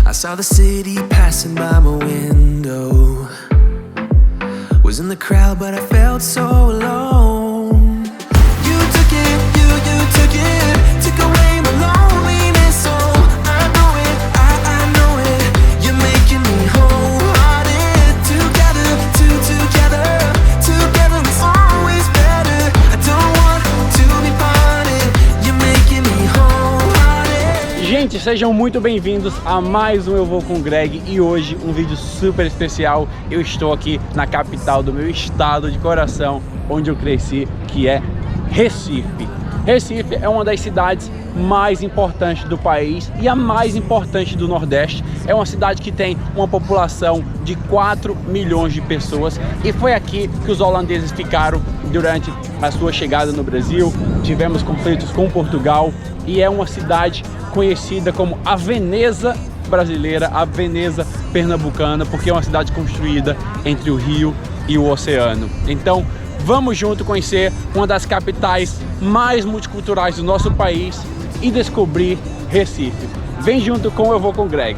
I saw the city passing by my window. Was in the crowd, but I felt so alone. You took it, you took it, took away my loneliness. Oh, I know it, I know it. You're making me wholehearted. Together, together it's always better. I don't want to be parted. You're making me wholehearted. Gente, sejam muito bem-vindos a mais um Eu Vou com o Greg e hoje um vídeo super especial. Eu estou aqui na capital do meu estado de coração, onde eu cresci, que é Recife. Recife é uma das cidades mais importantes do país e a mais importante do Nordeste. É uma cidade que tem uma população de 4 milhões de pessoas e foi aqui que os holandeses ficaram durante a sua chegada no Brasil. Tivemos conflitos com Portugal e é uma cidade conhecida como a Veneza brasileira, a Veneza pernambucana, porque é uma cidade construída entre o rio e o oceano. Então, vamos junto conhecer uma das capitais mais multiculturais do nosso país e descobrir Recife. Vem junto com Eu Vou com o Greg.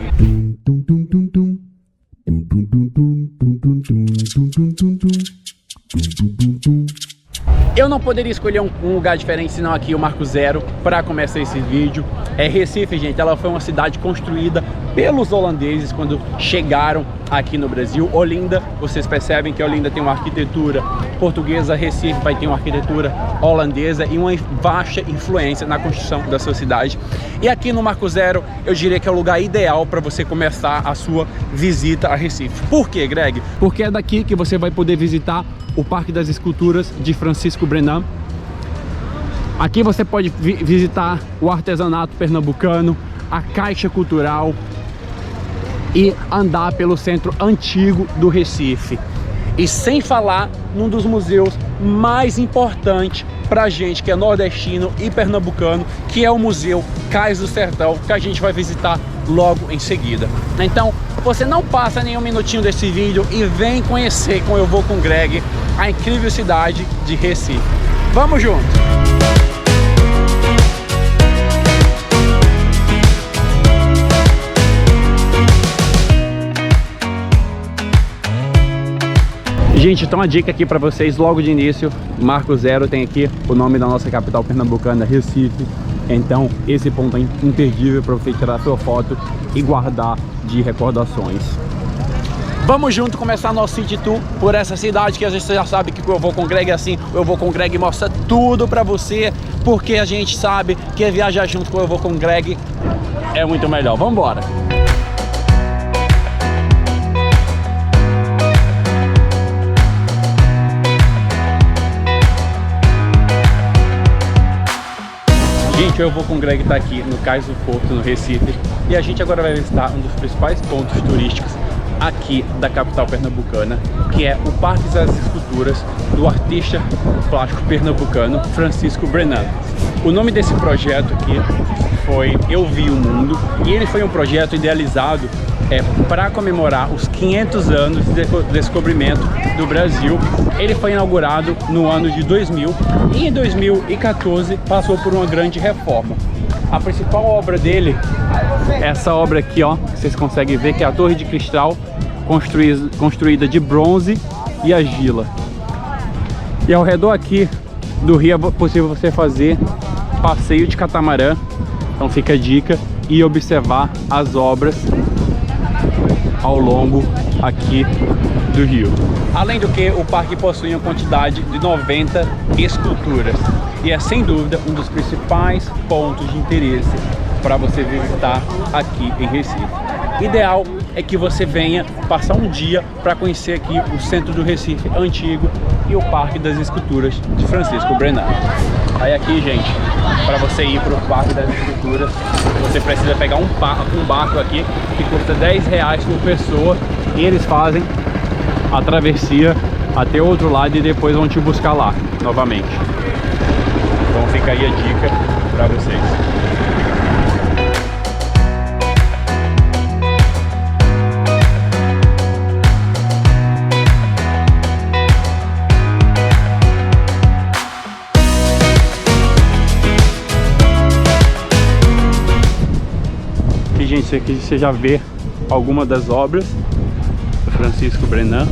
Eu não poderia escolher um lugar diferente senão aqui o Marco Zero para começar esse vídeo. Recife, gente, ela foi uma cidade construída pelos holandeses quando chegaram aqui no Brasil. Olinda, vocês percebem que Olinda tem uma arquitetura portuguesa, Recife vai ter uma arquitetura holandesa e uma vasta influência na construção da sua cidade. E aqui no Marco Zero, eu diria que é o lugar ideal para você começar a sua visita a Recife. Por quê, Greg? Porque é daqui que você vai poder visitar o Parque das Esculturas de Francisco Brenan. Aqui você pode visitar o artesanato pernambucano, a Caixa Cultural e andar pelo centro antigo do Recife. E sem falar num dos museus mais importantes pra gente que é nordestino e pernambucano, que é o Museu Cais do Sertão, que a gente vai visitar logo em seguida. Então, você não passa nenhum minutinho desse vídeo e vem conhecer com Eu Vou com o Greg a incrível cidade de Recife. Vamos junto! Gente, então a dica aqui para vocês logo de início, Marco Zero tem aqui o nome da nossa capital pernambucana, Recife. Então esse ponto é imperdível para você tirar sua foto e guardar de recordações. Vamos junto começar nosso city tour por essa cidade que a gente já sabe que Eu Vou com o Greg é assim. Eu Vou com o Greg mostra tudo para você, porque a gente sabe que viajar junto com Eu Vou com o Greg é muito melhor. Vamos embora! Gente, Eu Vou com o Greg tá aqui no Cais do Porto, no Recife, e a gente agora vai visitar um dos principais pontos turísticos aqui da capital pernambucana, que é o Parque das Esculturas do artista plástico pernambucano Francisco Brenan. O nome desse projeto aqui foi Eu Vi o Mundo, e ele foi um projeto idealizado para comemorar os 500 anos de descobrimento do Brasil. Ele foi inaugurado no ano de 2000 e em 2014 passou por uma grande reforma. A principal obra dele é essa obra aqui, ó, que vocês conseguem ver, que é a Torre de Cristal, construída de bronze e argila. E ao redor aqui do rio é possível você fazer passeio de catamarã, então fica a dica, e observar as obras ao longo aqui do rio. Além do que, o parque possui uma quantidade de 90 esculturas e é sem dúvida um dos principais pontos de interesse para você visitar aqui em Recife. Ideal é que você venha passar um dia para conhecer aqui o centro do Recife antigo e o Parque das Esculturas de Francisco Brenan. Aí aqui, gente, para você ir para o Parque das Esculturas, você precisa pegar um barco aqui que custa R$10 por pessoa, e eles fazem a travessia até o outro lado e depois vão te buscar lá novamente. Então fica aí a dica para vocês. Gente, aqui você já vê algumas das obras do Francisco Brenan.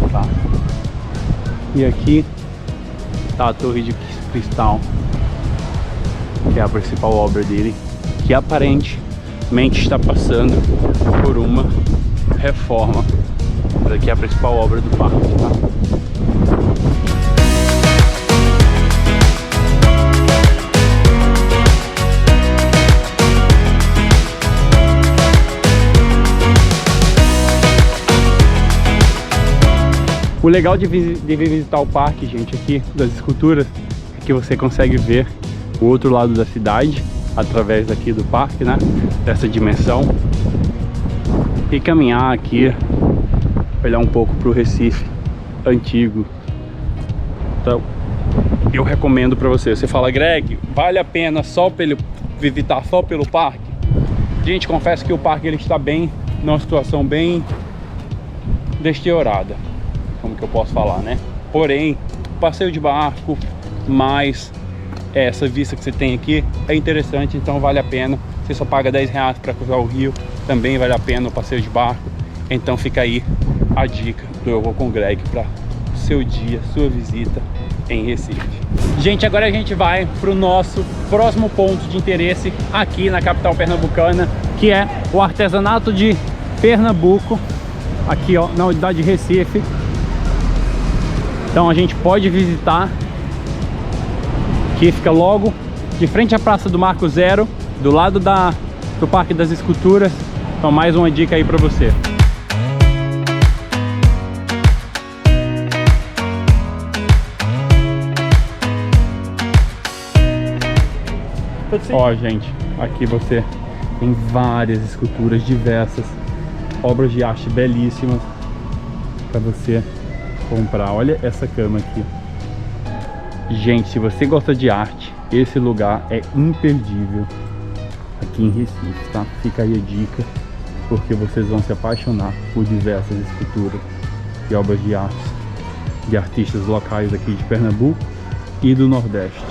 Tá. E aqui tá a Torre de Cristal, que é a principal obra dele, que aparentemente está passando por uma reforma. Essa aqui é a principal obra do parque, tá? O legal de visitar o parque, gente, aqui das esculturas, é que você consegue ver o outro lado da cidade através aqui do parque, né? Dessa dimensão. E caminhar aqui, olhar um pouco para o Recife antigo. Então, eu recomendo para você. Você fala, Greg, vale a pena visitar só pelo parque? Gente, confesso que o parque ele está bem, numa situação bem deteriorada, como que eu posso falar, né? Porém, passeio de barco, mais essa vista que você tem aqui é interessante, então vale a pena. Você só paga R$10 para cruzar o rio, também vale a pena o passeio de barco. Então fica aí a dica do Eu Vou com o Greg para seu dia, sua visita em Recife. Gente, agora a gente vai para o nosso próximo ponto de interesse aqui na capital pernambucana, que é o artesanato de Pernambuco, aqui ó, na unidade de Recife. Então a gente pode visitar, que fica logo de frente à Praça do Marco Zero, do lado do Parque das Esculturas. Então mais uma dica aí para você. Ó, gente, aqui você tem várias esculturas diversas, obras de arte belíssimas para você comprar. Olha essa cama aqui. Gente, se você gosta de arte, esse lugar é imperdível aqui em Recife, tá? Fica aí a dica, porque vocês vão se apaixonar por diversas esculturas e obras de arte de artistas locais aqui de Pernambuco e do Nordeste.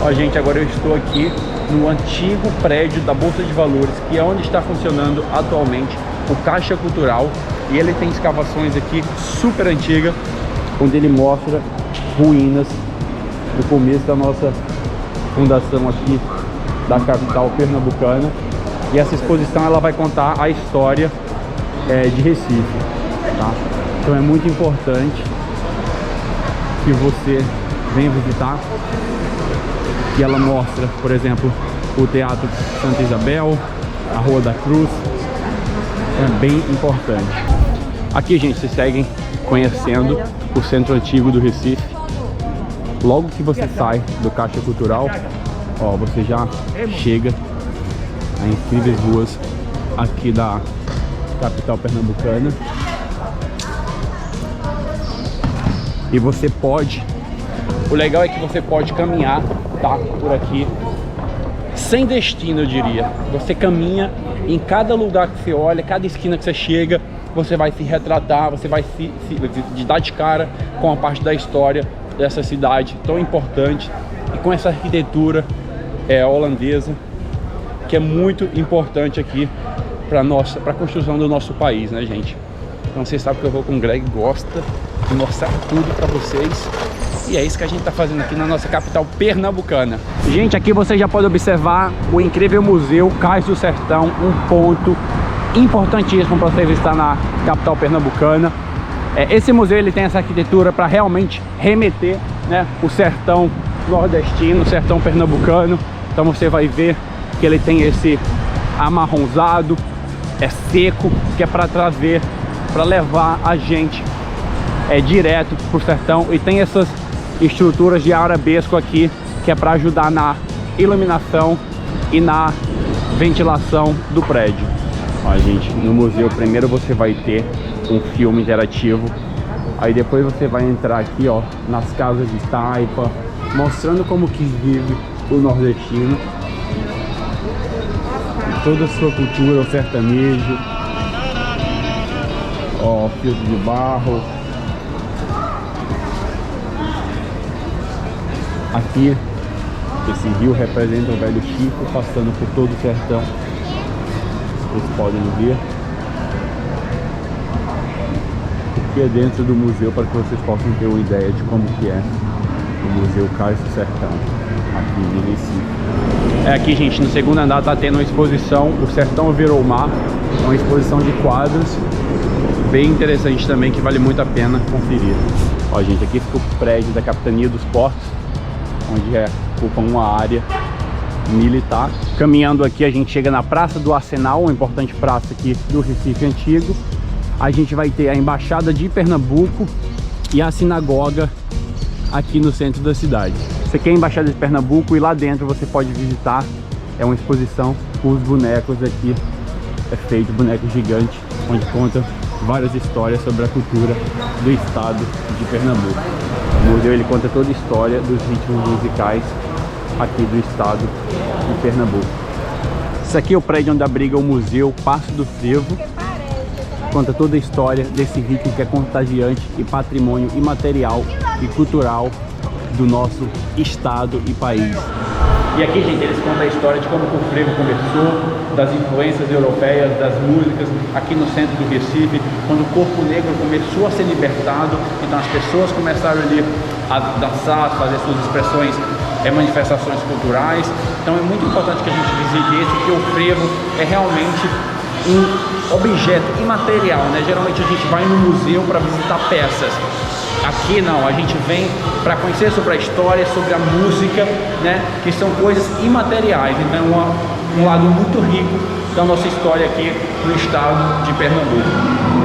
Ó, gente, agora eu estou aqui no antigo prédio da Bolsa de Valores, que é onde está funcionando atualmente o Caixa Cultural, e ele tem escavações aqui super antigas, onde ele mostra ruínas do começo da nossa fundação aqui da capital pernambucana. E essa exposição ela vai contar a história de Recife, tá? Então é muito importante que você venha visitar. E ela mostra, por exemplo, o Teatro Santa Isabel, a Rua da Cruz. É bem importante. Aqui, gente, vocês seguem conhecendo o centro antigo do Recife. Logo que você sai do Caixa Cultural, ó, você já chega a incríveis ruas aqui da capital pernambucana. E você pode, o legal é que você pode caminhar, tá, por aqui sem destino, eu diria. Você caminha em cada lugar que você olha, cada esquina que você chega, você vai se retratar, você vai se dar de cara com a parte da história dessa cidade tão importante e com essa arquitetura holandesa, que é muito importante aqui para a construção do nosso país, né, gente? Então vocês sabem que eu vou com o Greg, gosta de mostrar tudo para vocês. E é isso que a gente tá fazendo aqui na nossa capital pernambucana. Gente, aqui você já pode observar o incrível Museu Cais do Sertão, um ponto importantíssimo para você visitar na capital pernambucana. Esse museu ele tem essa arquitetura para realmente remeter, né, o sertão nordestino, o sertão pernambucano. Então você vai ver que ele tem esse amarronzado, é seco, que é para trazer, para levar a gente direto pro sertão. E tem essas estruturas de arabesco aqui, que é para ajudar na iluminação e na ventilação do prédio. Ó, gente, no museu primeiro você vai ter um filme interativo, aí depois você vai entrar aqui, ó, nas casas de taipa, mostrando como que vive o nordestino, toda a sua cultura, o sertanejo, ó, fios de barro. Aqui, esse rio representa o Velho Chico, passando por todo o sertão vocês podem ver. Aqui é dentro do museu, para que vocês possam ter uma ideia de como que é o Museu Cais do Sertão, aqui em Recife. Aqui, gente, no segundo andar tá tendo uma exposição, O Sertão Virou Mar, uma exposição de quadros, bem interessante também, que vale muito a pena conferir. Ó, gente, aqui fica o prédio da Capitania dos Portos, onde ocupa uma área militar. Caminhando aqui, a gente chega na Praça do Arsenal, uma importante praça aqui do Recife Antigo. A gente vai ter a Embaixada de Pernambuco e a sinagoga aqui no centro da cidade. Isso aqui é a Embaixada de Pernambuco e lá dentro você pode visitar, é uma exposição com os bonecos aqui, é feito boneco gigante, onde conta várias histórias sobre a cultura do estado de Pernambuco. O museu ele conta toda a história dos ritmos musicais aqui do estado de Pernambuco. Isso aqui é o prédio onde abriga o Museu Passo do Frevo. Conta toda a história desse ritmo que é contagiante e patrimônio imaterial e cultural do nosso estado e país. E aqui, gente, eles contam a história de como o frevo começou, das influências europeias, das músicas, aqui no centro do Recife, quando o corpo negro começou a ser libertado, então as pessoas começaram ali a dançar, a fazer suas expressões, manifestações culturais. Então é muito importante que a gente visite esse, porque o frevo é realmente um objeto imaterial, né? Geralmente a gente vai no museu para visitar peças. Aqui não, a gente vem para conhecer sobre a história, sobre a música, né? Que são coisas imateriais. Então é um lado muito rico da nossa história aqui no estado de Pernambuco.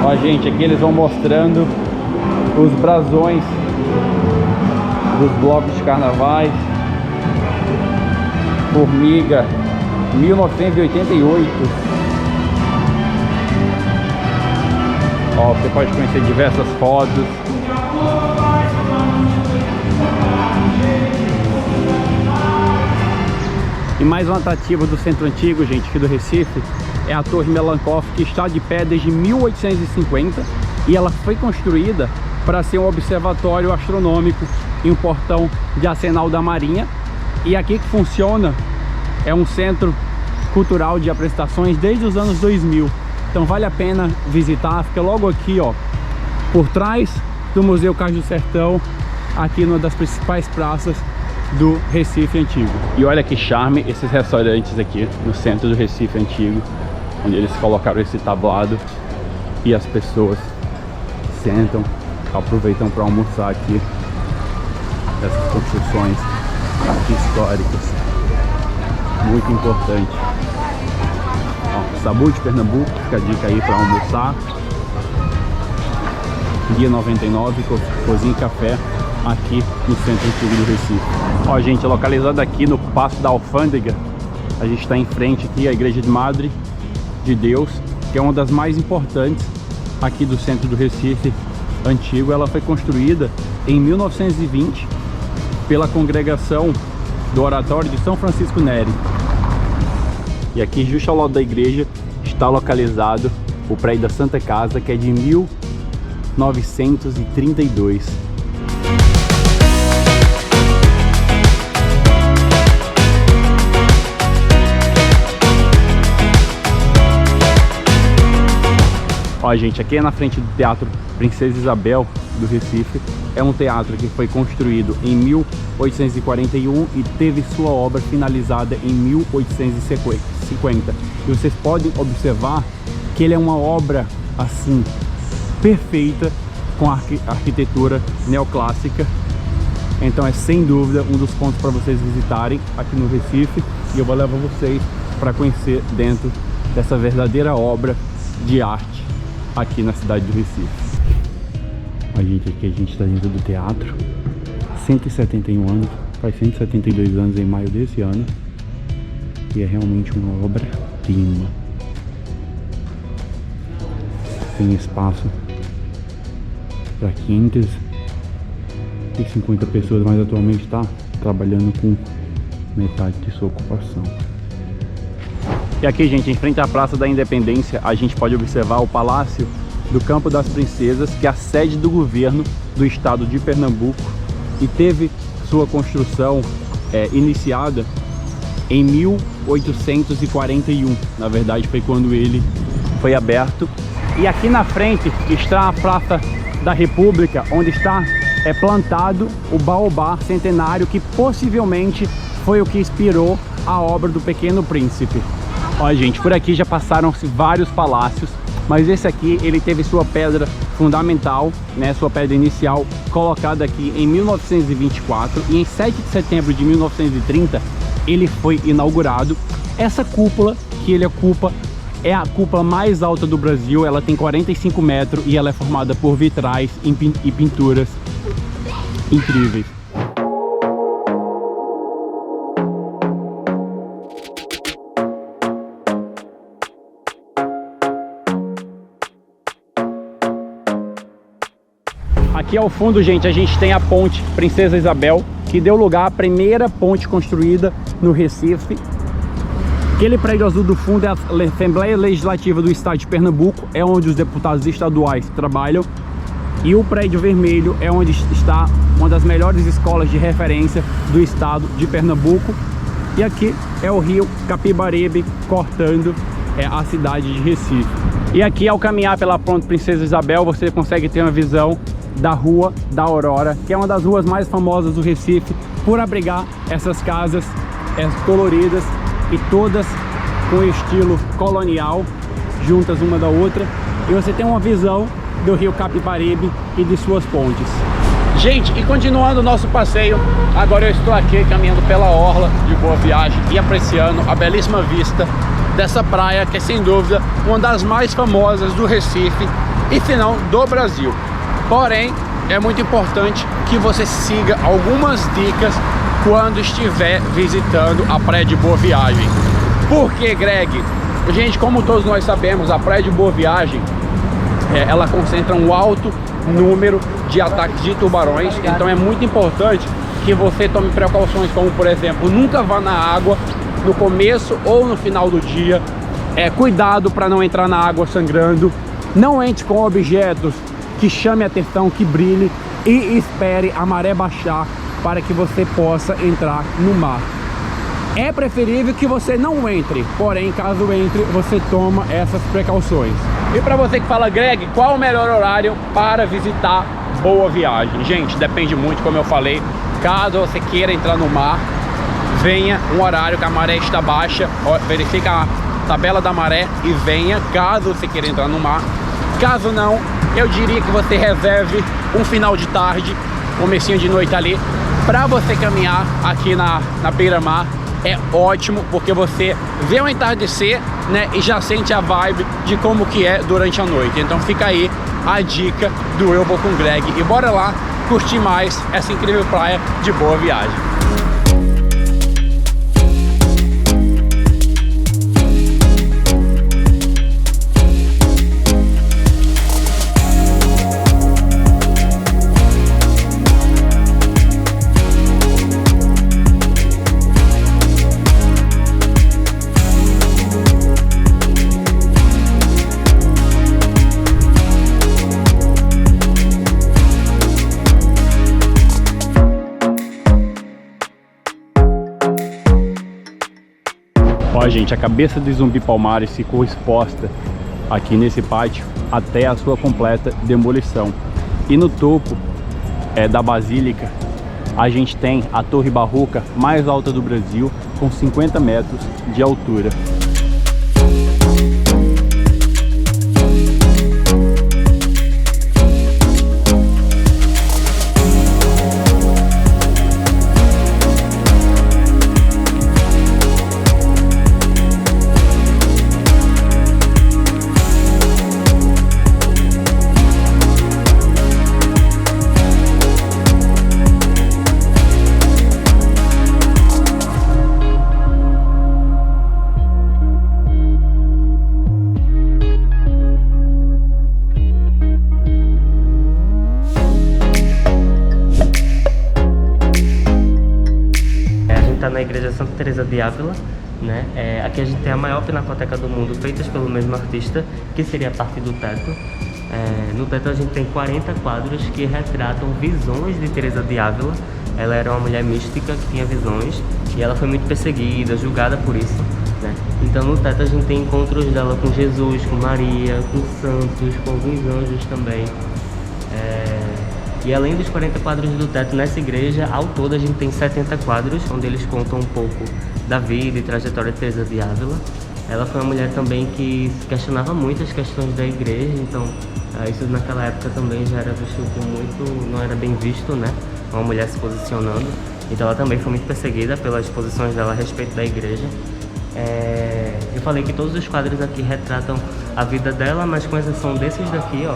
Ó, gente, aqui eles vão mostrando os brasões dos blocos de carnavais. Formiga, 1988. Ó, você pode conhecer diversas fotos. E mais um atrativo do centro antigo, gente, aqui do Recife, é a Torre Melancoff, que está de pé desde 1850 e ela foi construída para ser um observatório astronômico e um portão de arsenal da Marinha. E aqui que funciona é um centro cultural de apresentações desde os anos 2000. Então vale a pena visitar, fica logo aqui, ó, por trás do Museu Cais do Sertão, aqui numa das principais praças do Recife Antigo. E olha que charme esses restaurantes aqui no centro do Recife Antigo, onde eles colocaram esse tablado e as pessoas sentam, aproveitam para almoçar aqui essas construções históricas, muito importante. Sabu de Pernambuco, fica a dica aí para almoçar. Guia 99, cozinha e café aqui no centro antigo do Recife. Ó, gente, localizado aqui no Passo da Alfândega, a gente está em frente aqui à Igreja de Madre de Deus, que é uma das mais importantes aqui do centro do Recife Antigo. Ela foi construída em 1920 pela congregação do Oratório de São Francisco Neri. E aqui, justo ao lado da igreja, está localizado o prédio da Santa Casa, que é de 1932. Ó, gente, aqui é na frente do Teatro Princesa Isabel do Recife. É um teatro que foi construído em 1841 e teve sua obra finalizada em 1850. E vocês podem observar que ele é uma obra assim perfeita, com a arquitetura neoclássica. Então é sem dúvida um dos pontos para vocês visitarem aqui no Recife, e eu vou levar vocês para conhecer dentro dessa verdadeira obra de arte aqui na cidade do Recife. A gente aqui, a gente está dentro do teatro, 171 anos, faz 172 anos em maio desse ano, e é realmente uma obra-prima. Tem espaço para 550 pessoas, mas atualmente está trabalhando com metade de sua ocupação. E aqui, gente, em frente à Praça da Independência, a gente pode observar o Palácio do Campo das Princesas, que é a sede do governo do estado de Pernambuco, e teve sua construção iniciada em 1841. Na verdade, foi quando ele foi aberto. E aqui na frente está a Praça da República, onde está plantado o baobá centenário, que possivelmente foi o que inspirou a obra do Pequeno Príncipe. Olha, gente, por aqui já passaram-se vários palácios, mas esse aqui, ele teve sua pedra fundamental, né, sua pedra inicial, colocada aqui em 1924, e em 7 de setembro de 1930, ele foi inaugurado. Essa cúpula que ele ocupa é a cúpula mais alta do Brasil, ela tem 45 metros e ela é formada por vitrais e pinturas incríveis. Aqui ao fundo, gente, a gente tem a ponte Princesa Isabel, que deu lugar à primeira ponte construída no Recife. Aquele prédio azul do fundo é a Assembleia Legislativa do Estado de Pernambuco, é onde os deputados estaduais trabalham. E o prédio vermelho é onde está uma das melhores escolas de referência do estado de Pernambuco. E aqui é o rio Capibaribe cortando a cidade de Recife. E aqui, ao caminhar pela ponte Princesa Isabel, você consegue ter uma visão da Rua da Aurora, que é uma das ruas mais famosas do Recife, por abrigar essas casas coloridas e todas com estilo colonial, juntas uma da outra. E você tem uma visão do rio Capibaribe e de suas pontes. Gente, e continuando o nosso passeio, agora eu estou aqui caminhando pela orla de Boa Viagem e apreciando a belíssima vista dessa praia, que é sem dúvida uma das mais famosas do Recife e se não do Brasil. Porém, é muito importante que você siga algumas dicas quando estiver visitando a praia de Boa Viagem. Por que, Greg? Gente, como todos nós sabemos, a praia de Boa Viagem ela concentra um alto número de ataques de tubarões. Então é muito importante que você tome precauções, como por exemplo, nunca vá na água no começo ou no final do dia. Cuidado para não entrar na água sangrando. Não entre com objetos que chame a atenção, que brilhe, e espere a maré baixar para que você possa entrar no mar. É preferível que você não entre, porém, caso entre, você toma essas precauções. E para você que fala, Greg, qual o melhor horário para visitar Boa Viagem? Gente, depende muito, como eu falei. Caso você queira entrar no mar, venha um horário que a maré está baixa, verifica a tabela da maré e venha, caso você queira entrar no mar. Caso não, eu diria que você reserve um final de tarde, comecinho de noite ali, para você caminhar aqui na beira-mar. É ótimo, porque você vê o entardecer, né, e já sente a vibe de como que é durante a noite. Então fica aí a dica do Eu Vou com Greg. E bora lá curtir mais essa incrível praia de Boa Viagem. Ó, gente, a cabeça de Zumbi Palmares ficou exposta aqui nesse pátio até a sua completa demolição. E no topo da Basílica a gente tem a Torre Barroca mais alta do Brasil, com 50 metros de altura. Na igreja Santa Teresa de Ávila, né? Aqui a gente tem a maior pinacoteca do mundo, feitas pelo mesmo artista, que seria a parte do teto. No teto a gente tem 40 quadros que retratam visões de Teresa de Ávila, ela era uma mulher mística que tinha visões e ela foi muito perseguida, julgada por isso, né? Então no teto a gente tem encontros dela com Jesus, com Maria, com santos, com alguns anjos também. E além dos 40 quadros do teto nessa igreja, ao todo a gente tem 70 quadros, onde eles contam um pouco da vida e trajetória de Teresa de Ávila. Ela foi uma mulher também que questionava muito as questões da igreja, então isso naquela época também já era visto muito, não era bem visto, né? Uma mulher se posicionando. Então ela também foi muito perseguida pelas posições dela a respeito da igreja. Eu falei que todos os quadros aqui retratam a vida dela, mas com exceção desses daqui, ó,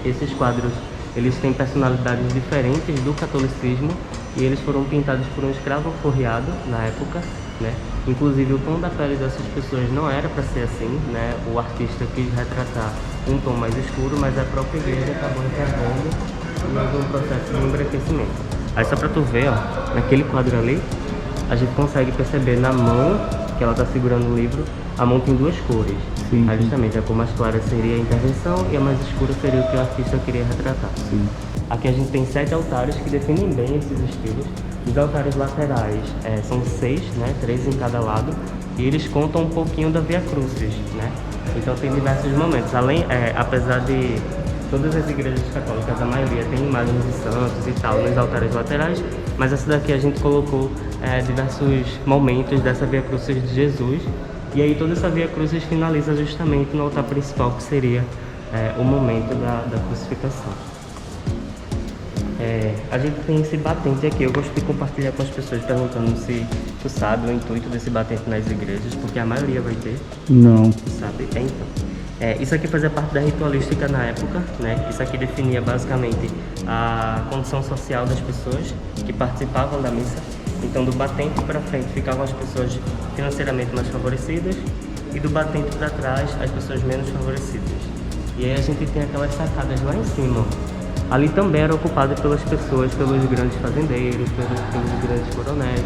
esses quadros, eles têm personalidades diferentes do catolicismo e eles foram pintados por um escravo alforriado na época, né? Inclusive o tom da pele dessas pessoas não era para ser assim, né? O artista quis retratar um tom mais escuro, mas a própria igreja acabou enxergando em algum processo de embranquecimento. Aí só para tu ver, ó, naquele quadro ali, a gente consegue perceber na mão que ela tá segurando o livro, a mão tem duas cores. Sim. Aí justamente a cor mais clara seria a intervenção e a mais escura seria o que o artista queria retratar. Sim. Aqui a gente tem 7 altares que definem bem esses estilos. Os altares laterais são 6, né, 3 em cada lado, e eles contam um pouquinho da Via Crucis, né? Então tem diversos momentos. Apesar de todas as igrejas católicas, a maioria tem imagens de santos e tal nos altares laterais, mas essa daqui a gente colocou diversos momentos dessa Via Crucis de Jesus. E aí toda essa Via Crucis finaliza justamente no altar principal, que seria o momento da crucificação. A gente tem esse batente aqui, eu gosto de compartilhar com as pessoas perguntando se tu sabe o intuito desse batente nas igrejas, porque a maioria vai ter. Não. Sabe? Então. Isso aqui fazia parte da ritualística na época, né? Isso aqui definia basicamente a condição social das pessoas que participavam da missa. Então do batente para frente ficavam as pessoas financeiramente mais favorecidas e do batente para trás as pessoas menos favorecidas. E aí a gente tem aquelas sacadas lá em cima. Ali também era ocupado pelas pessoas, pelos grandes fazendeiros, pelos grandes coronéis.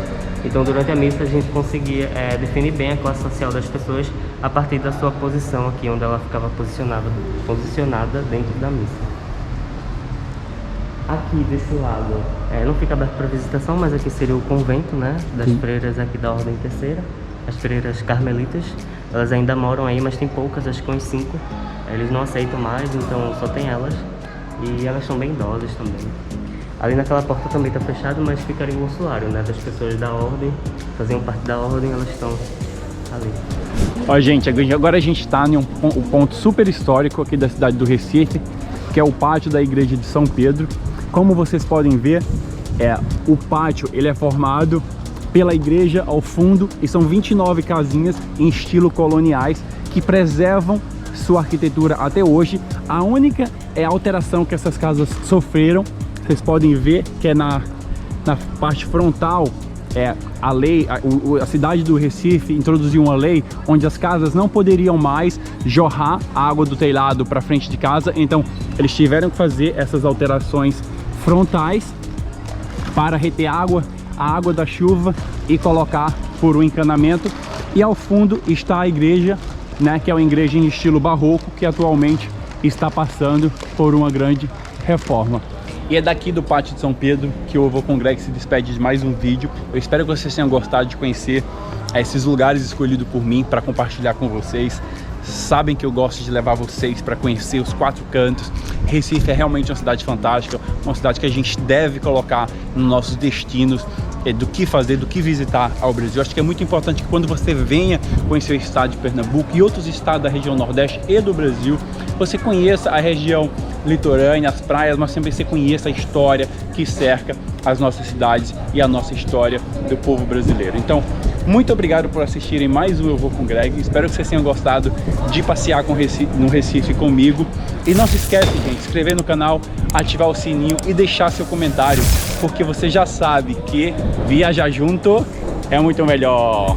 Então durante a missa a gente conseguia definir bem a classe social das pessoas a partir da sua posição aqui, onde ela ficava posicionada dentro da missa. Aqui desse lado não fica aberto para visitação, mas aqui seria o convento, né, das freiras aqui da Ordem Terceira, as freiras carmelitas. Elas ainda moram aí, mas tem poucas, acho que uns 5. Eles não aceitam mais, então só tem elas. E elas são bem idosas também. Ali naquela porta também está fechado, mas ficaria o ossuário, né, das pessoas da ordem, faziam parte da ordem, elas estão ali. Ó, gente, agora a gente está em um ponto super histórico aqui da cidade do Recife, que é o pátio da igreja de São Pedro. Como vocês podem ver, o pátio ele é formado pela igreja ao fundo e são 29 casinhas em estilo coloniais que preservam sua arquitetura até hoje. A única alteração que essas casas sofreram, vocês podem ver que é na parte frontal, a cidade do Recife introduziu uma lei onde as casas não poderiam mais jorrar a água do telhado para frente de casa, então eles tiveram que fazer essas alterações frontais para reter a água da chuva e colocar por um encanamento. E ao fundo está a igreja, né, que é uma igreja em estilo barroco que atualmente está passando por uma grande reforma. E é daqui do Pátio de São Pedro que o Vô com Greg se despede de mais um vídeo. Eu espero que vocês tenham gostado de conhecer esses lugares escolhidos por mim para compartilhar com vocês. Sabem que eu gosto de levar vocês para conhecer os 4 cantos. Recife é realmente uma cidade fantástica, uma cidade que a gente deve colocar nos nossos destinos, do que fazer, do que visitar ao Brasil. Acho que é muito importante que quando você venha conhecer o estado de Pernambuco e outros estados da região Nordeste e do Brasil, você conheça a região litorânea, as praias, mas também você conheça a história que cerca as nossas cidades e a nossa história do povo brasileiro. Então, muito obrigado por assistirem mais um Eu Vou com Greg. Espero que vocês tenham gostado de passear no Recife comigo. E não se esquece, gente, de se inscrever no canal, ativar o sininho e deixar seu comentário, porque você já sabe que viajar junto é muito melhor.